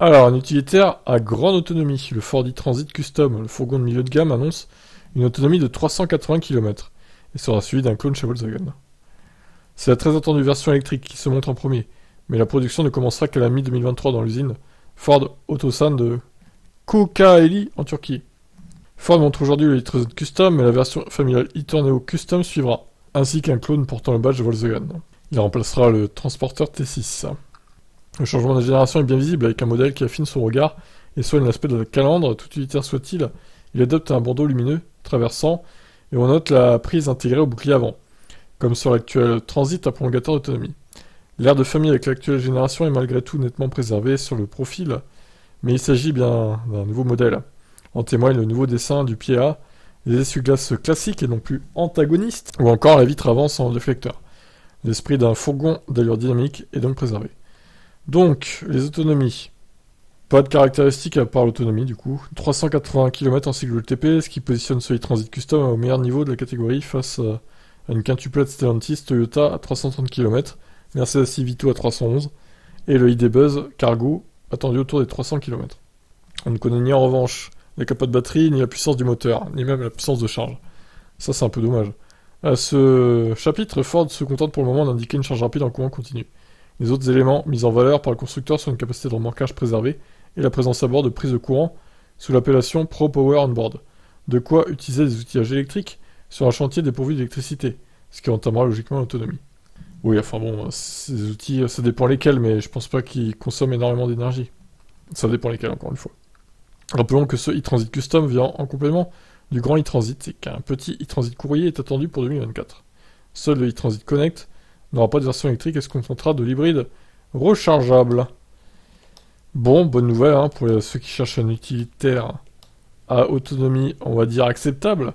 Alors, un utilitaire à grande autonomie, le Ford e-Transit Custom, le fourgon de milieu de gamme, annonce une autonomie de 380 km et sera suivi d'un clone chez Volkswagen. C'est la très attendue version électrique qui se montre en premier, mais la production ne commencera qu'à la mi-2023 dans l'usine Ford Otosan de Kocaeli en Turquie. Ford montre aujourd'hui le e-Transit Custom, mais la version familiale e-Tourneo Custom suivra, ainsi qu'un clone portant le badge de Volkswagen. Il remplacera le transporteur T6. Le changement de génération est bien visible avec un modèle qui affine son regard et soigne l'aspect de la calandre, tout utilitaire soit-il. Il adopte un bandeau lumineux traversant et on note la prise intégrée au bouclier avant, comme sur l'actuel Transit à prolongateur d'autonomie. L'air de famille avec l'actuelle génération est malgré tout nettement préservé sur le profil, mais il s'agit bien d'un nouveau modèle. En témoigne le nouveau dessin du pied A, les essuie-glaces classiques et non plus antagonistes, ou encore la vitre avant sans déflecteur. L'esprit d'un fourgon d'allure dynamique est donc préservé. Donc, les autonomies. Pas de caractéristiques à part l'autonomie du coup. 380 km en cycle LTP, ce qui positionne ce e-Transit Custom au meilleur niveau de la catégorie face à une quintuplette Stellantis Toyota à 330 km, Mercedes Vito à 311, et le ID Buzz Cargo attendu autour des 300 km. On ne connaît ni en revanche la capote batterie, ni la puissance du moteur, ni même la puissance de charge. Ça c'est un peu dommage. À ce chapitre, Ford se contente pour le moment d'indiquer une charge rapide en courant continu. Les autres éléments mis en valeur par le constructeur sont une capacité de remorquage préservée et la présence à bord de prises de courant sous l'appellation Pro Power On Board. De quoi utiliser des outillages électriques sur un chantier dépourvu d'électricité, ce qui entamera logiquement l'autonomie. Oui, enfin bon, ces outils, ça dépend lesquels, mais je pense pas qu'ils consomment énormément d'énergie. Ça dépend lesquels, encore une fois. Rappelons que ce e-Transit Custom vient en complément du grand e-Transit et qu'un petit e-Transit courrier est attendu pour 2024. Seul le e-Transit Connect n'aura pas de version électrique et se contentera de l'hybride rechargeable. Bon, bonne nouvelle hein, pour ceux qui cherchent un utilitaire à autonomie, on va dire, acceptable.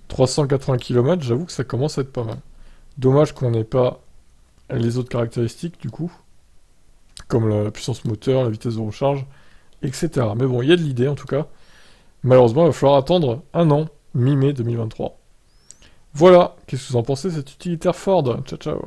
380 km, j'avoue que ça commence à être pas mal. Dommage qu'on n'ait pas les autres caractéristiques, du coup, comme la puissance moteur, la vitesse de recharge, etc. Mais bon, il y a de l'idée, en tout cas. Malheureusement, il va falloir attendre un an, mi-mai 2023. Voilà, qu'est-ce que vous en pensez, cet utilitaire Ford? Ciao, ciao.